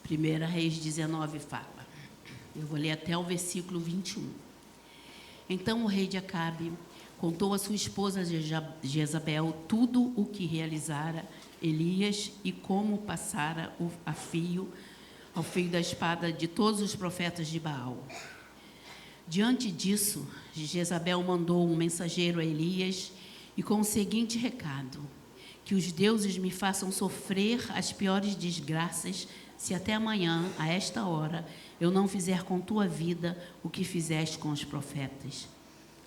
1 Reis 19 fala. Eu vou ler até o versículo 21. Então o rei de Acabe contou a sua esposa Jezabel tudo o que realizara Elias e como passara ao fio da espada de todos os profetas de Baal. Diante disso, Jezabel mandou um mensageiro a Elias e com o seguinte recado: que os deuses me façam sofrer as piores desgraças se até amanhã, a esta hora, eu não fizer com tua vida o que fizeste com os profetas.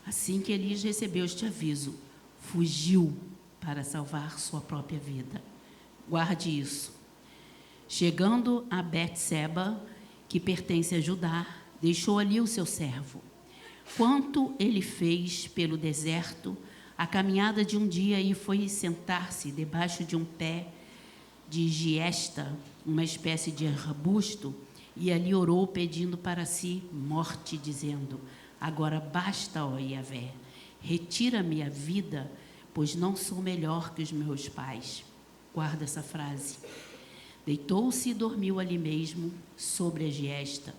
Assim que Elias recebeu este aviso, fugiu para salvar sua própria vida. Guarde isso. Chegando a Betseba, que pertence a Judá, deixou ali o seu servo. Quanto ele fez pelo deserto, a caminhada de um dia, e foi sentar-se debaixo de um pé de giesta, uma espécie de arbusto, e ali orou, pedindo para si morte, dizendo: agora basta, ó Yahvé, retira-me a vida, pois não sou melhor que os meus pais. Guarda essa frase. Deitou-se e dormiu ali mesmo, sobre a giesta.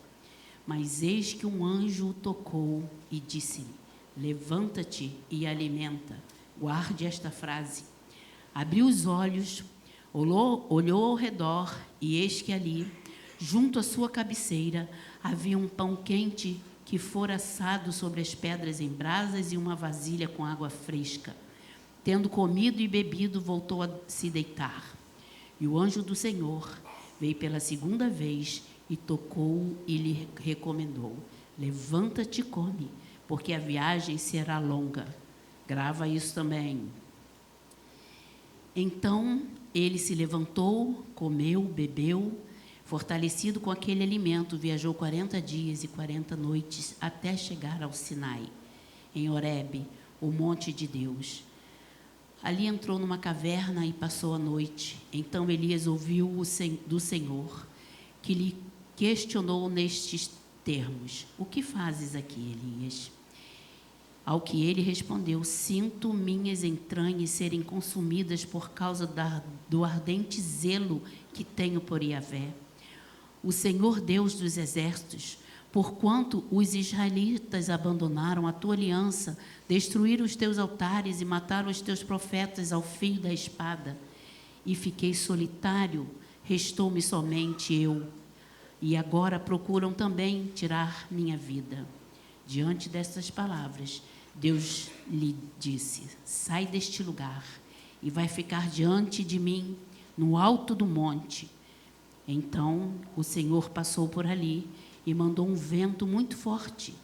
Mas eis que um anjo o tocou e disse-lhe: levanta-te e alimenta. Guarde esta frase. Abriu os olhos, olhou ao redor, e eis que ali, junto à sua cabeceira, havia um pão quente que fora assado sobre as pedras em brasas e uma vasilha com água fresca. Tendo comido e bebido, voltou a se deitar. E o anjo do Senhor veio pela segunda vez e tocou e lhe recomendou: levanta-te e come, porque a viagem será longa. Grava isso também. Então ele se levantou, comeu, bebeu, fortalecido com aquele alimento, viajou 40 dias e 40 noites até chegar ao Sinai, em Horebe, o monte de Deus. Ali entrou numa caverna e passou a noite. Então Elias ouviu do Senhor, que lhe questionou nestes termos: o que fazes aqui, Elias? Ao que ele respondeu: sinto minhas entranhas serem consumidas por causa do ardente zelo que tenho por Yahvé, o Senhor Deus dos exércitos, porquanto os israelitas abandonaram a tua aliança, destruíram os teus altares e mataram os teus profetas ao fio da espada. E fiquei solitário, restou-me somente eu. E agora procuram também tirar minha vida. Diante destas palavras, Deus lhe disse: sai deste lugar e vai ficar diante de mim no alto do monte. Então o Senhor passou por ali e mandou um vento muito forte,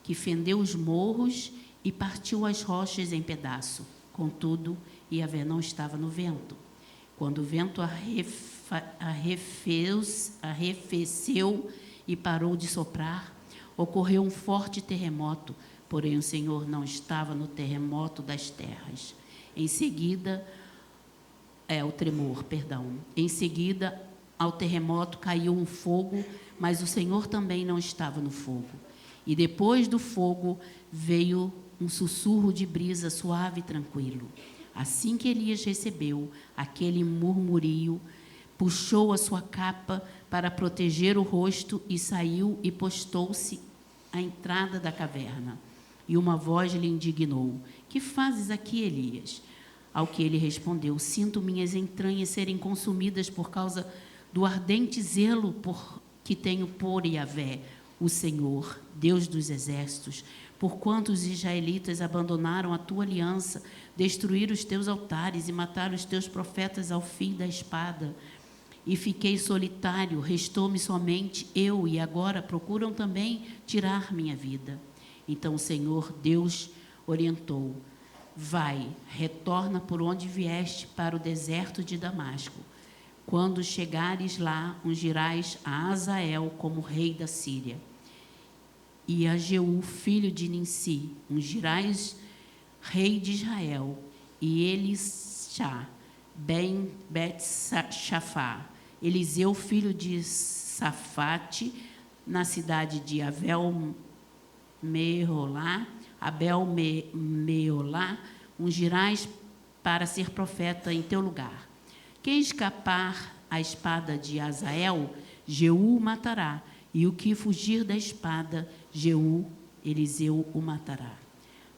que fendeu os morros e partiu as rochas em pedaço. Contudo, Yahvé não estava no vento. Quando o vento arrefeceu e parou de soprar, ocorreu um forte terremoto, porém o Senhor não estava no terremoto das terras. Em seguida, Em seguida, ao terremoto caiu um fogo, mas o Senhor também não estava no fogo. E depois do fogo veio um sussurro de brisa suave e tranquilo. Assim que Elias recebeu aquele murmurio, puxou a sua capa para proteger o rosto e saiu e postou-se à entrada da caverna. E uma voz lhe indignou: que fazes aqui, Elias? Ao que ele respondeu: sinto minhas entranhas serem consumidas por causa do ardente zelo que tenho por Yahvé, o Senhor, Deus dos exércitos, porquanto os israelitas abandonaram a tua aliança, destruíram os teus altares e mataram os teus profetas ao fim da espada. E fiquei solitário, restou-me somente eu, e agora procuram também tirar minha vida. Então o Senhor Deus orientou: vai, retorna por onde vieste para o deserto de Damasco. Quando chegares lá, ungirás a Azael como rei da Síria. E a Jeú, filho de Ninsi, ungirás rei de Israel. E Elisá, ben Bet-Shafá, Eliseu, filho de Safate, na cidade de Abel-Meolá, ungirás para ser profeta em teu lugar. Quem escapar à espada de Azael, Jeú o matará, e o que fugir da espada, Eliseu o matará.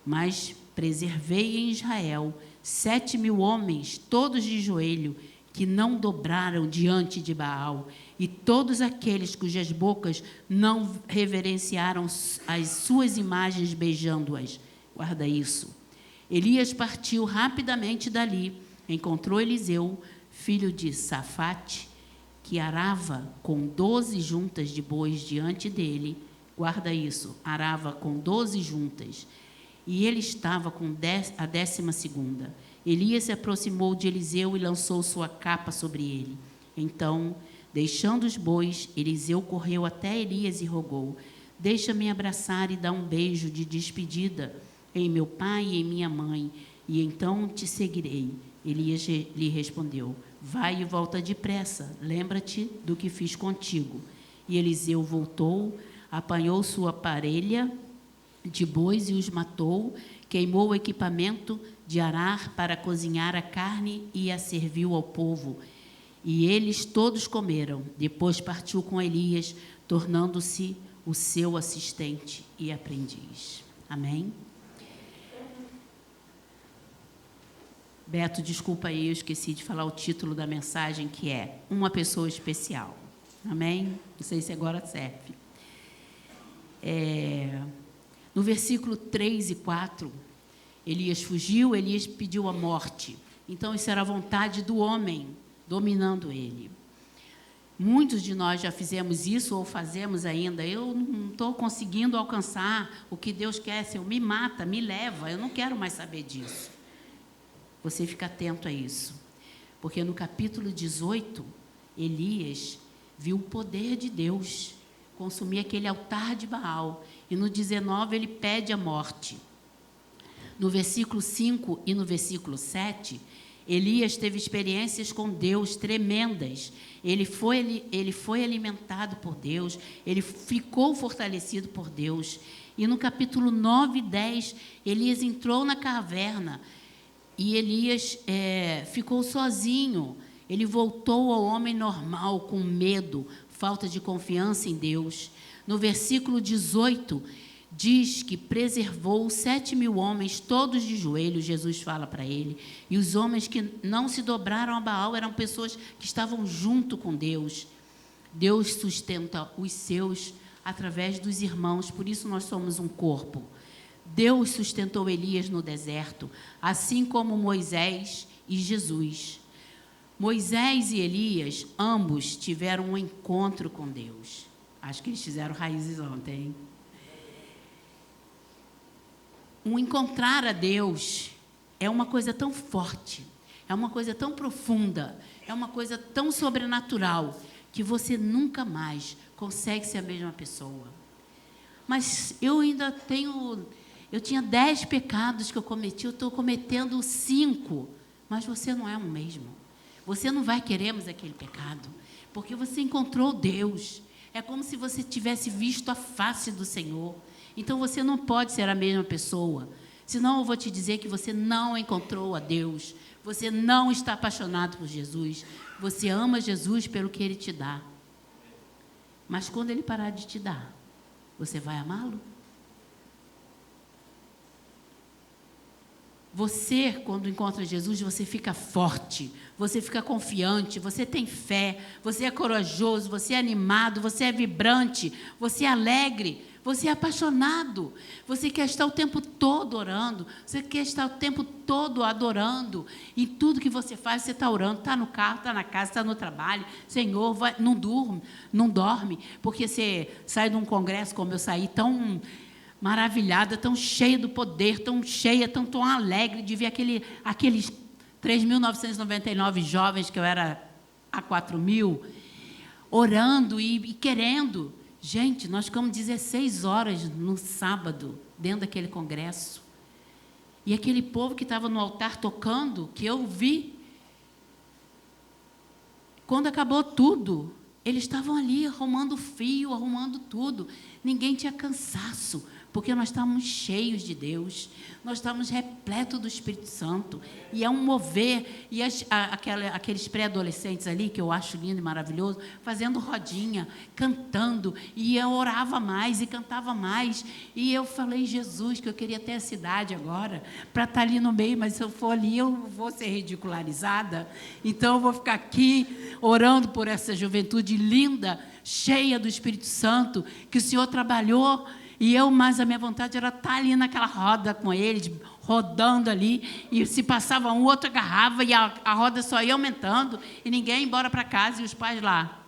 Mas preservei em Israel 7.000 homens, todos de joelho, que não dobraram diante de Baal, e todos aqueles cujas bocas não reverenciaram as suas imagens, beijando-as. Guarda isso. Elias partiu rapidamente dali, encontrou Eliseu, filho de Safate, que arava com 12 juntas de bois diante dele. Guarda isso, arava com 12 juntas. E ele estava com a 12ª. Elias se aproximou de Eliseu e lançou sua capa sobre ele. Então, deixando os bois, Eliseu correu até Elias e rogou: deixa-me abraçar e dar um beijo de despedida em meu pai e em minha mãe, e então te seguirei. Elias lhe respondeu: vai e volta depressa, lembra-te do que fiz contigo. E Eliseu voltou, apanhou sua parelha de bois e os matou, queimou o equipamento de arar para cozinhar a carne e a serviu ao povo. E eles todos comeram. Depois partiu com Elias, tornando-se o seu assistente e aprendiz. Amém? Beto, desculpa aí, eu esqueci de falar o título da mensagem, que é Uma Pessoa Especial. Amém? Não sei se agora serve. No versículo 3 e 4, Elias fugiu, Elias pediu a morte. Então, isso era a vontade do homem dominando ele. Muitos de nós já fizemos isso ou fazemos ainda. Eu não estou conseguindo alcançar o que Deus quer. Senhor, me mata, me leva, eu não quero mais saber disso. Você fica atento a isso. Porque no capítulo 18, Elias viu o poder de Deus consumir aquele altar de Baal. E no 19 ele pede a morte. No versículo 5 e no versículo 7, Elias teve experiências com Deus tremendas. Ele foi alimentado por Deus, ele ficou fortalecido por Deus. E no capítulo 9 e 10, Elias entrou na caverna e Elias ficou sozinho. Ele voltou ao homem normal, com medo, falta de confiança em Deus. No versículo 18, diz que preservou 7.000 homens, todos de joelhos, Jesus fala para ele. E os homens que não se dobraram a Baal eram pessoas que estavam junto com Deus. Deus sustenta os seus através dos irmãos, por isso nós somos um corpo. Deus sustentou Elias no deserto, assim como Moisés e Jesus. Moisés e Elias, ambos tiveram um encontro com Deus. Acho que eles fizeram raízes ontem, hein? Encontrar a Deus é uma coisa tão forte, é uma coisa tão profunda, é uma coisa tão sobrenatural, que você nunca mais consegue ser a mesma pessoa. Mas eu ainda tinha 10 pecados que eu cometi, eu estou cometendo 5, mas você não é o mesmo. Você não vai querer mais aquele pecado, porque você encontrou Deus. É como se você tivesse visto a face do Senhor. Então, você não pode ser a mesma pessoa. Senão, eu vou te dizer que você não encontrou a Deus. Você não está apaixonado por Jesus. Você ama Jesus pelo que Ele te dá. Mas quando Ele parar de te dar, você vai amá-lo? Você, quando encontra Jesus, você fica forte, você fica confiante, você tem fé, você é corajoso, você é animado, você é vibrante, você é alegre, você é apaixonado, você quer estar o tempo todo orando, você quer estar o tempo todo adorando, e tudo que você faz, você está orando, está no carro, está na casa, está no trabalho. Senhor, não dorme, porque você sai de um congresso como eu saí, tão maravilhada, tão cheia do poder, tão cheia, tão alegre de ver aqueles 3.999 jovens, que eu era a 4.000, orando e querendo. Gente, nós ficamos 16 horas no sábado, dentro daquele congresso. E aquele povo que estava no altar tocando, que eu vi, quando acabou tudo, eles estavam ali arrumando fio, arrumando tudo. Ninguém tinha cansaço. porque nós estamos cheios de Deus, nós estamos repletos do Espírito Santo, e é um mover, e aqueles pré-adolescentes ali, que eu acho lindo e maravilhoso, fazendo rodinha, cantando, e eu orava mais e cantava mais, e eu falei, Jesus, que eu queria ter essa idade agora, para estar ali no meio, mas se eu for ali, eu vou ser ridicularizada, então eu vou ficar aqui, orando por essa juventude linda, cheia do Espírito Santo, que o Senhor trabalhou. Mas a minha vontade era estar ali naquela roda com eles, rodando ali, e se passava um, outro agarrava, e a roda só ia aumentando, e ninguém ia embora para casa, e os pais lá.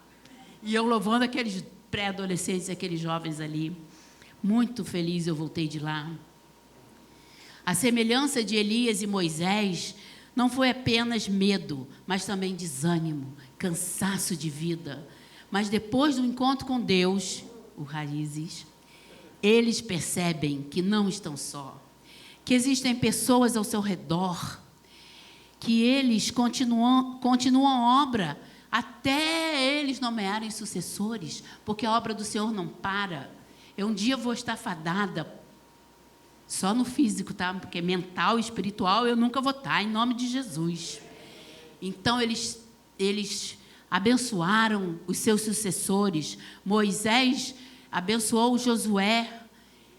E eu louvando aqueles pré-adolescentes, aqueles jovens ali. Muito feliz eu voltei de lá. A semelhança de Elias e Moisés não foi apenas medo, mas também desânimo, cansaço de vida. Mas depois do encontro com Deus, o Raízes, eles percebem que não estão só, que existem pessoas ao seu redor, que eles continuam a obra até eles nomearem sucessores, porque a obra do Senhor não para. Eu um dia vou estar fadada, só no físico, tá? Porque mental e espiritual eu nunca vou estar, em nome de Jesus. Então, eles abençoaram os seus sucessores. Moisés abençoou Josué,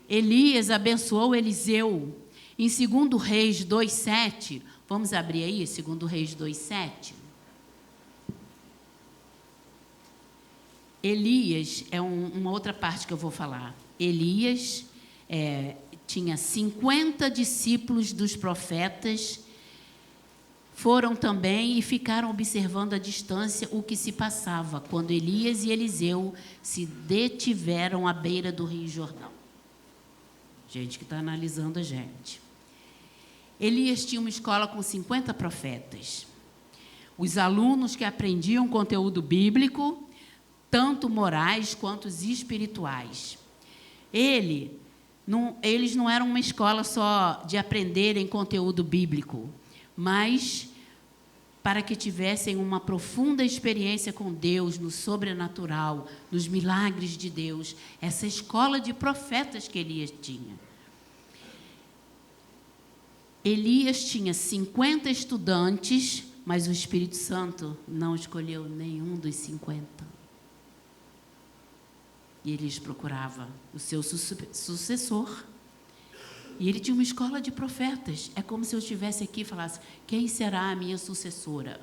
Elias abençoou Eliseu. Em 2 Reis 2,7, vamos abrir aí, 2 Reis 2,7. Elias é uma outra parte que eu vou falar. Elias tinha 50 discípulos dos profetas, foram também e ficaram observando à distância o que se passava, quando Elias e Eliseu se detiveram à beira do Rio Jordão. Gente que está analisando a gente. Elias tinha uma escola com 50 profetas. Os alunos que aprendiam conteúdo bíblico, tanto morais quanto espirituais. Eles não eram uma escola só de aprenderem conteúdo bíblico, mas para que tivessem uma profunda experiência com Deus, no sobrenatural, nos milagres de Deus, essa escola de profetas que Elias tinha. Elias tinha 50 estudantes, mas o Espírito Santo não escolheu nenhum dos 50. E Elias procurava o seu sucessor. E ele tinha uma escola de profetas. É como se eu estivesse aqui e falasse, quem será a minha sucessora?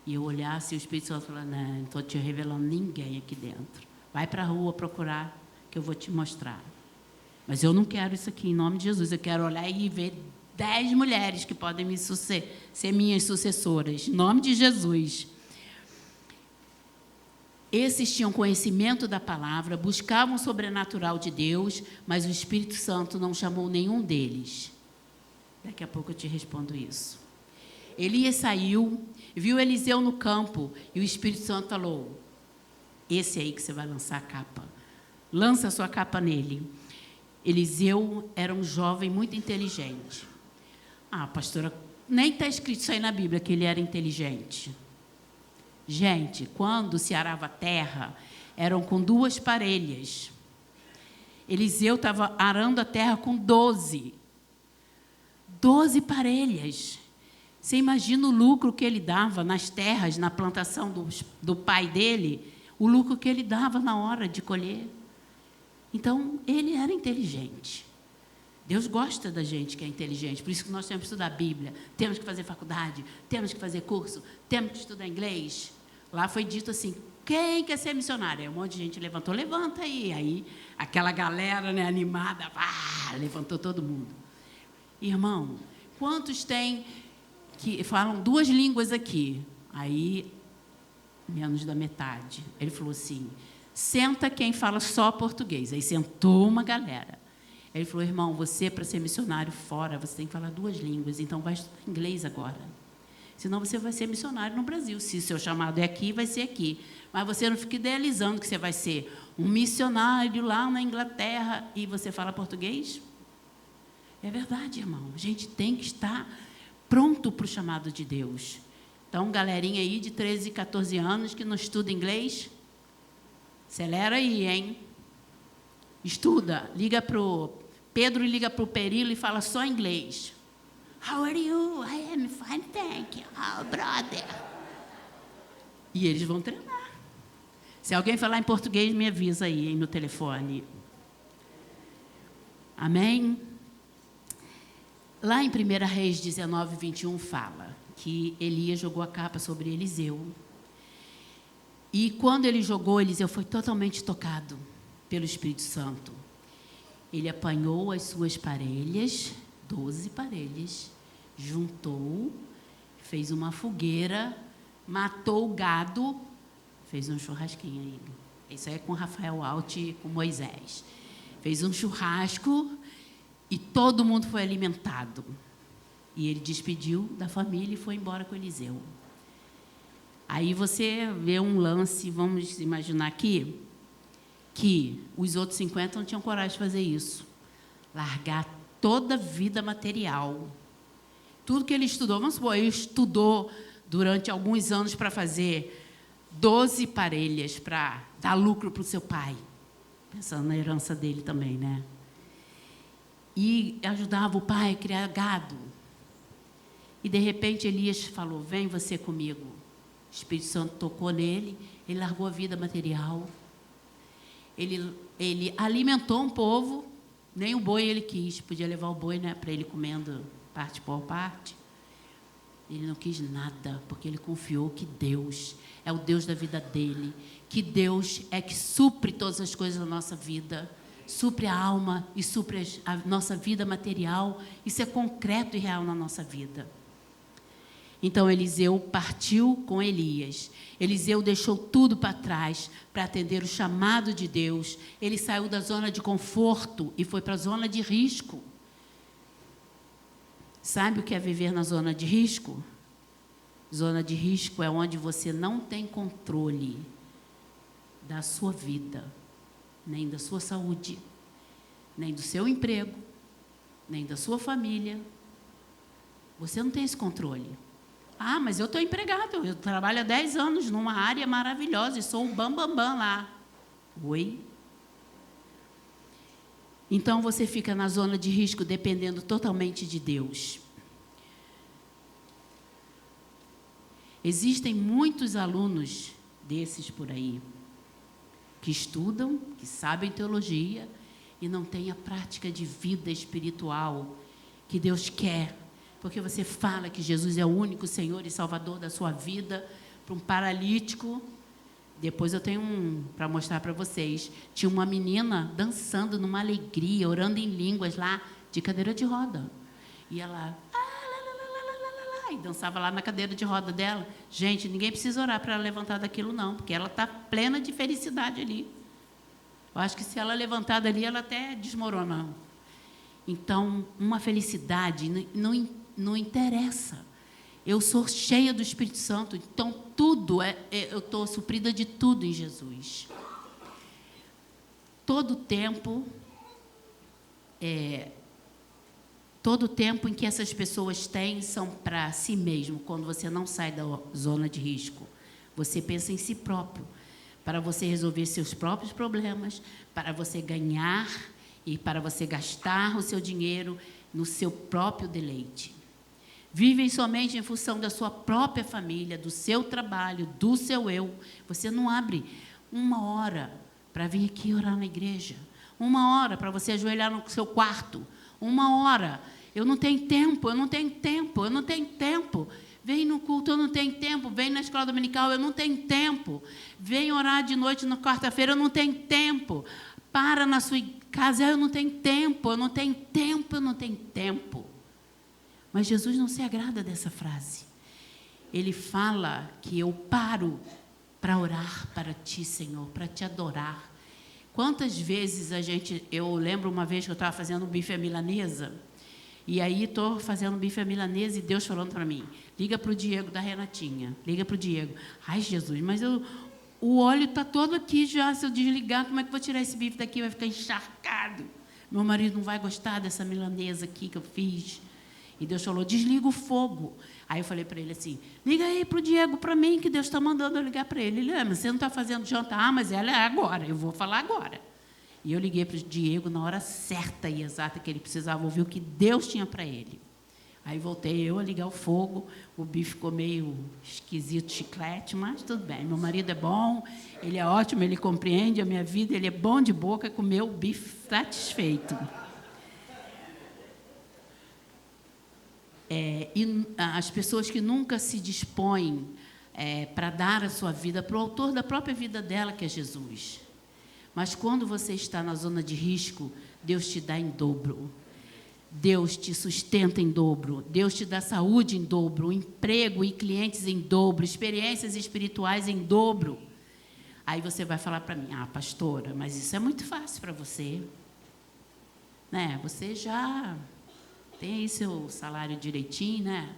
E eu olhasse e o Espírito Santo falasse, não estou te revelando ninguém aqui dentro. Vai para a rua procurar, que eu vou te mostrar. Mas eu não quero isso aqui, em nome de Jesus. Eu quero olhar e ver 10 mulheres que podem ser minhas sucessoras, em nome de Jesus. Esses tinham conhecimento da palavra, buscavam o sobrenatural de Deus, mas o Espírito Santo não chamou nenhum deles. Daqui a pouco eu te respondo isso. Elias saiu, viu Eliseu no campo, e o Espírito Santo falou, esse aí que você vai lançar a capa. Lança a sua capa nele. Eliseu era um jovem muito inteligente. Pastora, nem está escrito isso aí na Bíblia, que ele era inteligente. Gente, quando se arava a terra, eram com 2 parelhas. Eliseu estava arando a terra com 12 parelhas. Você imagina o lucro que ele dava nas terras, na plantação do pai dele, o lucro que ele dava na hora de colher. Então, ele era inteligente. Deus gosta da gente que é inteligente, por isso que nós temos que estudar a Bíblia, temos que fazer faculdade, temos que fazer curso, temos que estudar inglês. Lá foi dito assim, quem quer ser missionário? Aí um monte de gente levantou, levanta aí. Aí aquela galera animada, levantou todo mundo. Irmão, quantos tem que falam 2 línguas aqui? Aí, menos da metade. Ele falou assim, senta quem fala só português. Aí sentou uma galera. Ele falou, irmão, você para ser missionário fora, você tem que falar 2 línguas, então vai estudar inglês agora. Senão você vai ser missionário no Brasil. Se o seu chamado é aqui, vai ser aqui. Mas você não fica idealizando que você vai ser um missionário lá na Inglaterra e você fala português. É verdade, irmão. A gente tem que estar pronto para o chamado de Deus. Então, galerinha aí de 13, 14 anos que não estuda inglês, acelera aí, hein? Estuda. Liga para o Pedro liga para o perilo e fala só em inglês. How are you? I am fine, thank you. Oh, brother. E eles vão treinar. Se alguém falar em português, me avisa aí, hein, no telefone. Amém? Lá em 1 Reis 19, 21, fala que Elias jogou a capa sobre Eliseu. E quando ele jogou, Eliseu foi totalmente tocado pelo Espírito Santo. Ele apanhou as suas parelhas, 12 parelhas, juntou, fez uma fogueira, matou o gado, fez um churrasquinho aí. Isso aí é com Rafael Alt e com Moisés. Fez um churrasco e todo mundo foi alimentado. E ele despediu da família e foi embora com Eliseu. Aí você vê um lance, vamos imaginar aqui, que os outros 50 não tinham coragem de fazer isso. Largar toda a vida material. Tudo que ele estudou, vamos supor, ele estudou durante alguns anos para fazer 12 parelhas para dar lucro para o seu pai. Pensando na herança dele também, né? E ajudava o pai a criar gado. E, de repente, Elias falou, vem você comigo. O Espírito Santo tocou nele, ele largou a vida material. Ele alimentou um povo, nem o boi ele quis. Podia levar o boi, né, para ele comendo parte por parte. Ele não quis nada, porque ele confiou que Deus é o Deus da vida dele, que Deus é que supre todas as coisas da nossa vida, supre a alma e supre a nossa vida material. Isso é concreto e real na nossa vida. Então, Eliseu partiu com Elias. Eliseu deixou tudo para trás para atender o chamado de Deus. Ele saiu da zona de conforto e foi para a zona de risco. Sabe o que é viver na zona de risco? Zona de risco é onde você não tem controle da sua vida, nem da sua saúde, nem do seu emprego, nem da sua família. Você não tem esse controle. Ah, mas eu estou empregado, eu trabalho há 10 anos numa área maravilhosa e sou o bambambam lá. Oi? Então, você fica na zona de risco dependendo totalmente de Deus. Existem muitos alunos desses por aí, que estudam, que sabem teologia e não têm a prática de vida espiritual que Deus quer. Porque você fala que Jesus é o único Senhor e Salvador da sua vida, para um paralítico. Depois eu tenho para mostrar para vocês. Tinha uma menina dançando numa alegria, orando em línguas lá, de cadeira de roda. E ela... e dançava lá na cadeira de roda dela. Gente, ninguém precisa orar para ela levantar daquilo, não, porque ela está plena de felicidade ali. Eu acho que se ela levantar dali, ela até desmorona. Então, uma felicidade não interessa. Eu sou cheia do Espírito Santo, então tudo, eu estou suprida de tudo em Jesus. Todo tempo em que essas pessoas têm são para si mesmo, quando você não sai da zona de risco. Você pensa em si próprio, para você resolver seus próprios problemas, para você ganhar e para você gastar o seu dinheiro no seu próprio deleite. Vivem somente em função da sua própria família, do seu trabalho, do seu eu. Você não abre uma hora para vir aqui orar na igreja, uma hora para você ajoelhar no seu quarto, uma hora. Eu não tenho tempo. Vem no culto, eu não tenho tempo. Vem na escola dominical, eu não tenho tempo. Vem orar de noite na quarta-feira, eu não tenho tempo. Para na sua casa, eu não tenho tempo. Mas Jesus não se agrada dessa frase. Ele fala que eu paro para orar para ti, Senhor, para te adorar. Quantas vezes eu lembro uma vez que eu estava fazendo um bife à milanesa, e aí estou fazendo um bife à milanesa e Deus falando para mim, liga para o Diego da Renatinha, liga para o Diego. Ai, Jesus, mas o óleo está todo aqui já, se eu desligar, como é que eu vou tirar esse bife daqui? Vai ficar encharcado. Meu marido não vai gostar dessa milanesa aqui que eu fiz. E Deus falou, desliga o fogo. Aí eu falei para ele assim, liga aí para o Diego, para mim, que Deus está mandando eu ligar para ele. Ele, mas você não está fazendo janta? Ah, mas ela é agora, eu vou falar agora. E eu liguei para o Diego na hora certa e exata que ele precisava ouvir o que Deus tinha para ele. Aí voltei eu a ligar o fogo, o bife ficou meio esquisito, chiclete, mas tudo bem. Meu marido é bom, ele é ótimo, ele compreende a minha vida, ele é bom de boca, comeu o bife satisfeito. E as pessoas que nunca se dispõem para dar a sua vida para o autor da própria vida dela, que é Jesus. Mas quando você está na zona de risco, Deus te dá em dobro. Deus te sustenta em dobro. Deus te dá saúde em dobro, emprego e clientes em dobro, experiências espirituais em dobro. Aí você vai falar para mim, pastora, mas isso é muito fácil para você. Né? Você já tem aí seu salário direitinho, né?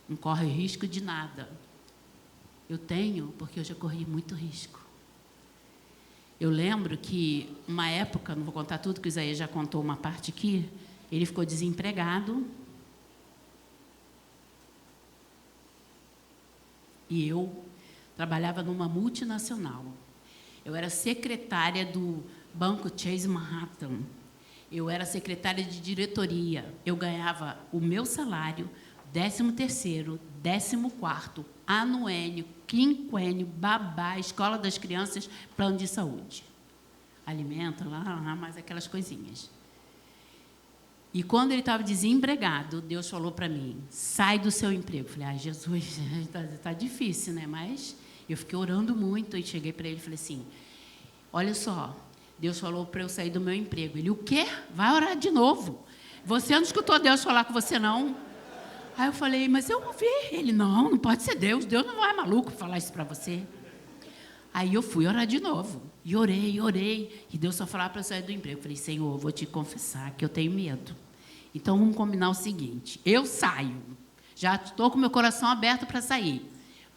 Não corre risco de nada. Eu tenho, porque eu já corri muito risco. Eu lembro que, uma época, não vou contar tudo, que o Isaías já contou uma parte aqui, ele ficou desempregado. E eu trabalhava numa multinacional. Eu era secretária do Banco Chase Manhattan. Eu era secretária de diretoria. Eu ganhava o meu salário, 13º, 14º, anuênio, quinquênio, babá, escola das crianças, plano de saúde. Alimento, lá, mais aquelas coisinhas. E quando ele estava desempregado, Deus falou para mim, sai do seu emprego. Eu falei, Jesus, está difícil, né? Mas eu fiquei orando muito e cheguei para ele e falei assim, olha só, Deus falou para eu sair do meu emprego. Ele, o quê? Vai orar de novo. Você não escutou Deus falar com você, não? Aí eu falei, mas eu ouvi. Ele, não pode ser Deus. Deus não é maluco falar isso para você. Aí eu fui orar de novo. E orei. E Deus só falava para eu sair do emprego. Eu falei, Senhor, eu vou te confessar que eu tenho medo. Então, vamos combinar o seguinte. Eu saio. Já estou com meu coração aberto para sair.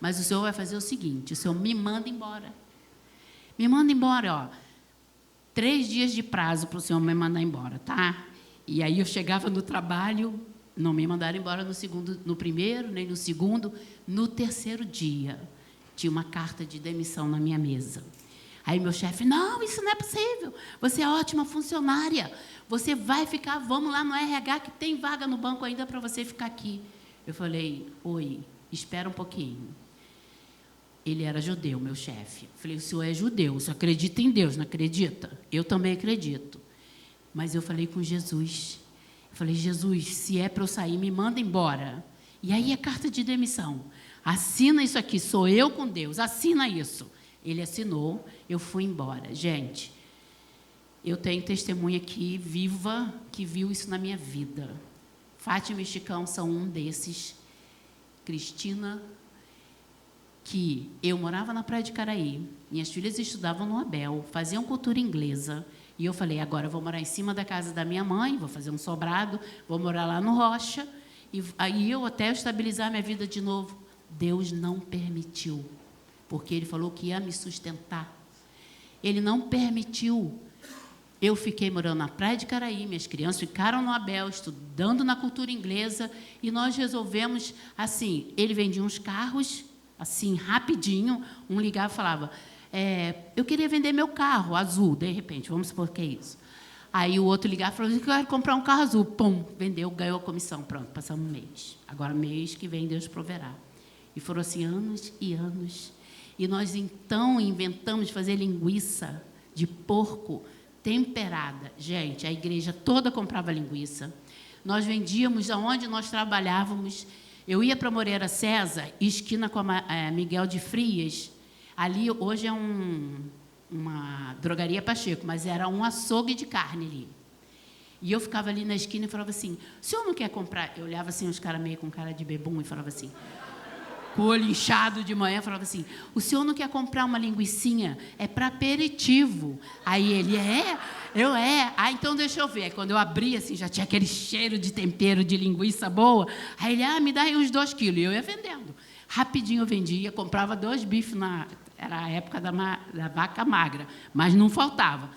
Mas o Senhor vai fazer o seguinte. O Senhor me manda embora. Me manda embora, 3 dias de prazo para o Senhor me mandar embora, tá? E aí eu chegava no trabalho, não me mandaram embora no primeiro, nem no segundo, no 3º dia. Tinha uma carta de demissão na minha mesa. Aí meu chefe, não, isso não é possível, você é ótima funcionária, você vai ficar, vamos lá no RH que tem vaga no banco ainda para você ficar aqui. Eu falei, oi, espera um pouquinho. Ele era judeu, meu chefe. Eu falei, o senhor é judeu, o senhor acredita em Deus, não acredita? Eu também acredito. Mas eu falei com Jesus. Eu falei, Jesus, se é para eu sair, me manda embora. E aí a carta de demissão. Assina isso aqui, sou eu com Deus, assina isso. Ele assinou, eu fui embora. Gente, eu tenho testemunha aqui, viva, que viu isso na minha vida. Fátima e Chicão são um desses. Cristina, que eu morava na Praia de Caraí, minhas filhas estudavam no Abel, faziam cultura inglesa, e eu falei, agora eu vou morar em cima da casa da minha mãe, vou fazer um sobrado, vou morar lá no Rocha, e aí eu até estabilizar minha vida de novo. Deus não permitiu, porque Ele falou que ia me sustentar. Ele não permitiu. Eu fiquei morando na Praia de Caraí, minhas crianças ficaram no Abel, estudando na cultura inglesa, e nós resolvemos, assim, ele vendia uns carros, assim, rapidinho, um ligava e falava, eu queria vender meu carro azul, de repente, vamos supor que é isso. Aí o outro ligava e falou, eu quero comprar um carro azul, pum, vendeu, ganhou a comissão, pronto, passamos um mês. Agora, mês que vem, Deus proverá. E foram assim, anos e anos. E nós, então, inventamos de fazer linguiça de porco temperada. Gente, a igreja toda comprava linguiça. Nós vendíamos aonde nós trabalhávamos. Eu ia para Moreira César, esquina com a Miguel de Frias. Ali, hoje é uma drogaria Pacheco, mas era um açougue de carne ali. E eu ficava ali na esquina e falava assim, o senhor não quer comprar? Eu olhava assim, os caras meio com cara de bebum e falava assim, com o olho inchado de manhã, falava assim, o senhor não quer comprar uma linguicinha? É para aperitivo. Aí ele, então deixa eu ver. Aí, quando eu abri, assim, já tinha aquele cheiro de tempero de linguiça boa. Aí ele, me dá aí uns 2 quilos. E eu ia vendendo. Rapidinho eu vendia, comprava 2 bifes, era a época da vaca magra, mas não faltava.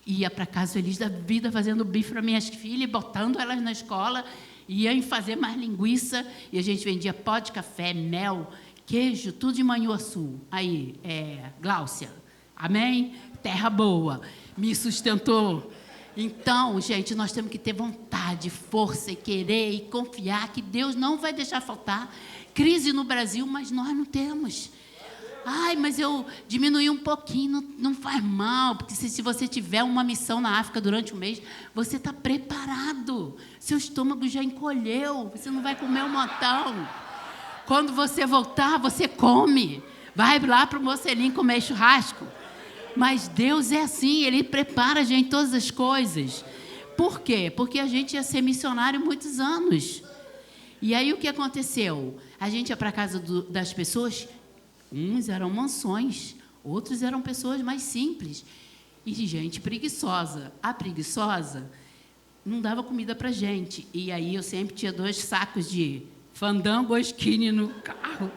Ia para casa feliz da vida, fazendo bife para minhas filhas, botando elas na escola, ia fazer mais linguiça, e a gente vendia pó de café, mel, queijo, tudo de Manhuaçu. Aí, Gláucia, amém? Terra boa. me sustentou. Então, gente, nós temos que ter vontade, força e querer e confiar que Deus não vai deixar faltar. Crise no Brasil, mas nós não temos. Ai, mas eu diminui um pouquinho, não faz mal, porque se você tiver uma missão na África durante um mês, você está preparado. Seu estômago já encolheu, você não vai comer um montão. Quando você voltar, você come. Vai lá para o Mocelinho comer churrasco. Mas Deus é assim, Ele prepara a gente em todas as coisas. Por quê? Porque a gente ia ser missionário muitos anos. E aí o que aconteceu? A gente ia para a casa das pessoas. Uns eram mansões, outros eram pessoas mais simples. E gente preguiçosa. A preguiçosa não dava comida para gente. E aí eu sempre tinha 2 sacos de fandango ou skinny no carro.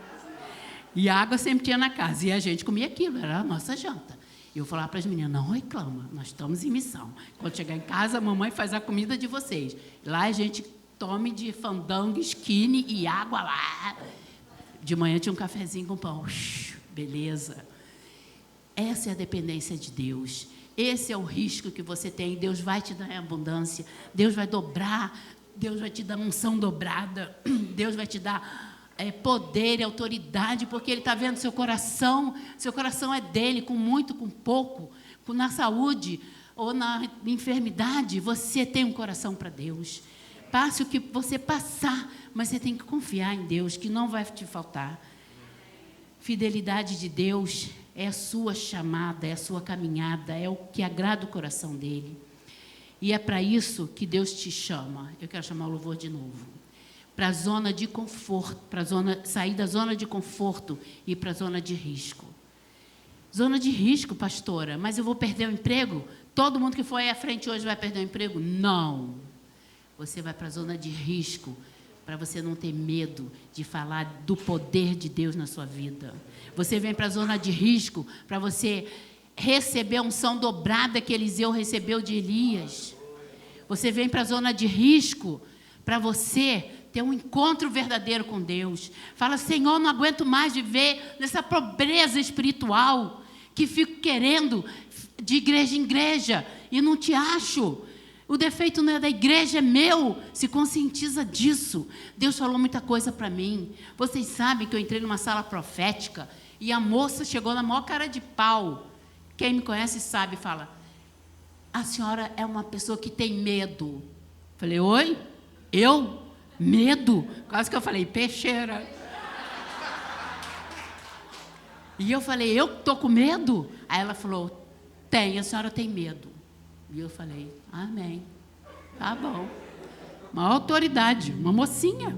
E água sempre tinha na casa. E a gente comia aquilo, era a nossa janta. E eu falava para as meninas, não reclama, nós estamos em missão. Quando chegar em casa, a mamãe faz a comida de vocês. Lá a gente tome de fandango, skinny e água lá. De manhã tinha um cafezinho com pão. Beleza. Essa é a dependência de Deus. Esse é o risco que você tem. Deus vai te dar em abundância. Deus vai dobrar. Deus vai te dar unção dobrada. Deus vai te dar poder e autoridade, porque Ele está vendo seu coração. Seu coração é dele, com muito, com pouco. Na saúde ou na enfermidade, você tem um coração para Deus. Passe o que você passar, mas você tem que confiar em Deus, que não vai te faltar. Fidelidade de Deus é a sua chamada, é a sua caminhada, é o que agrada o coração dele. E é para isso que Deus te chama. Eu quero chamar o louvor de novo. Para a zona de conforto, sair da zona de conforto e ir para a zona de risco. Zona de risco, pastora, mas eu vou perder o emprego? Todo mundo que for aí à frente hoje vai perder o emprego? Não. Você vai para a zona de risco, para você não ter medo de falar do poder de Deus na sua vida. Você vem para a zona de risco, para você receber a unção dobrada que Eliseu recebeu de Elias. Você vem para a zona de risco, para você ter um encontro verdadeiro com Deus. Fala, Senhor, não aguento mais viver nessa pobreza espiritual, que fico querendo de igreja em igreja e não te acho. O defeito não é da igreja, é meu. Se conscientiza disso. Deus falou muita coisa para mim. Vocês sabem que eu entrei numa sala profética e a moça chegou na maior cara de pau. Quem me conhece sabe, fala, a senhora é uma pessoa que tem medo. Falei, oi? Eu? Medo? Quase que eu falei, peixeira. E eu falei, eu estou com medo? Aí ela falou, tem, a senhora tem medo. E eu falei, amém, tá bom. Uma autoridade, uma mocinha.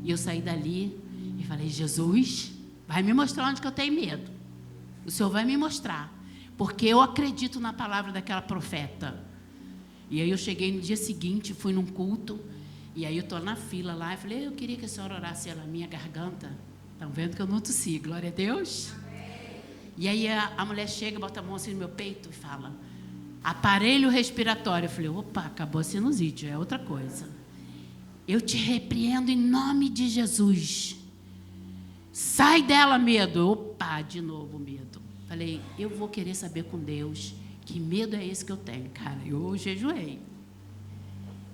E eu saí dali e falei, Jesus, vai me mostrar onde que eu tenho medo. O Senhor vai me mostrar. Porque eu acredito na palavra daquela profeta. E aí eu cheguei no dia seguinte, fui num culto. E aí eu estou na fila lá. E falei, eu queria que a senhora orasse na minha garganta. Estão vendo que eu não tossi, glória a Deus. E aí a mulher chega, bota a mão assim no meu peito e fala, aparelho respiratório. Eu falei, opa, acabou a sinusite, é outra coisa. Eu te repreendo em nome de Jesus. Sai dela, medo. Opa, de novo medo. Falei, eu vou querer saber com Deus que medo é esse que eu tenho. Cara, eu jejuei.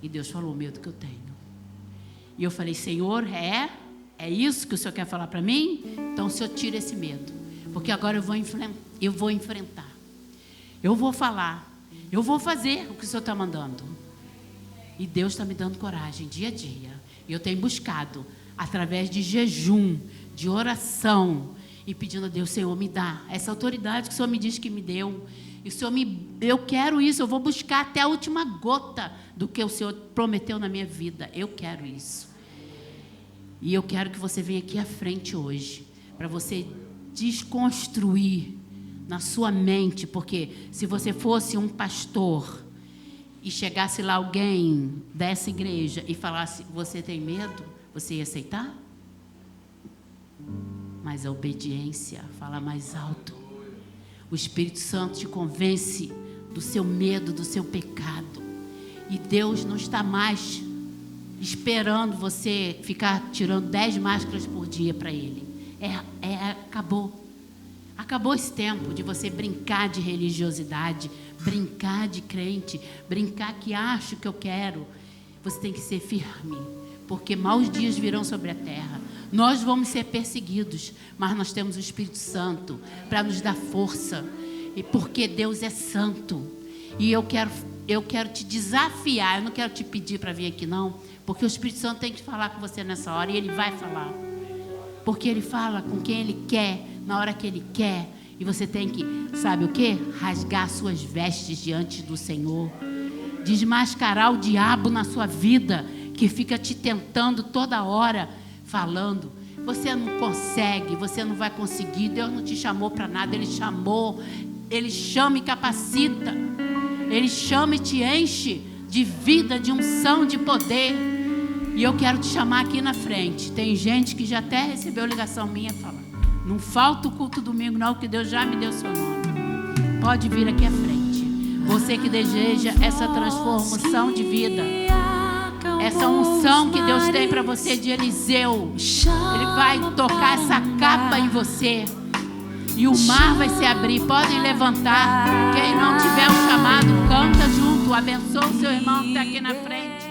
E Deus falou o medo que eu tenho. E eu falei, Senhor, é isso que o Senhor quer falar para mim? Então o Senhor tira esse medo. Porque agora eu vou enfrentar. Eu vou falar. Eu vou fazer o que o Senhor está mandando. E Deus está me dando coragem dia a dia. E eu tenho buscado, através de jejum, de oração, e pedindo a Deus, Senhor, me dá essa autoridade que o Senhor me diz que me deu. E o Senhor eu quero isso, eu vou buscar até a última gota do que o Senhor prometeu na minha vida. Eu quero isso. E eu quero que você venha aqui à frente hoje, para você desconstruir na sua mente, porque se você fosse um pastor e chegasse lá alguém dessa igreja e falasse, você tem medo? Você ia aceitar? Mas a obediência fala mais alto. O Espírito Santo te convence do seu medo, do seu pecado. E Deus não está mais esperando você ficar tirando 10 máscaras por dia para Ele. Acabou. Acabou esse tempo de você brincar de religiosidade, brincar de crente, brincar que acho que eu quero. Você tem que ser firme, porque maus dias virão sobre a terra. Nós vamos ser perseguidos, mas nós temos o Espírito Santo para nos dar força, e porque Deus é santo. E eu quero te desafiar. Eu não quero te pedir para vir aqui não, porque o Espírito Santo tem que falar com você nessa hora, e Ele vai falar, porque Ele fala com quem Ele quer, na hora que Ele quer. E você tem que, sabe o que? Rasgar suas vestes diante do Senhor, desmascarar o diabo na sua vida, que fica te tentando toda hora, falando, você não consegue, você não vai conseguir, Deus não te chamou para nada. Ele chamou, Ele chama e capacita, Ele chama e te enche de vida, de unção, de poder. E eu quero te chamar aqui na frente. Tem gente que já até recebeu ligação minha falando, não falta o culto domingo não, que Deus já me deu seu nome. Pode vir aqui à frente, você que deseja essa transformação de vida, essa unção que Deus tem para você de Eliseu. Ele vai tocar essa capa em você e o mar vai se abrir. Podem levantar. Quem não tiver um chamado, canta junto, abençoa o seu irmão que está aqui na frente.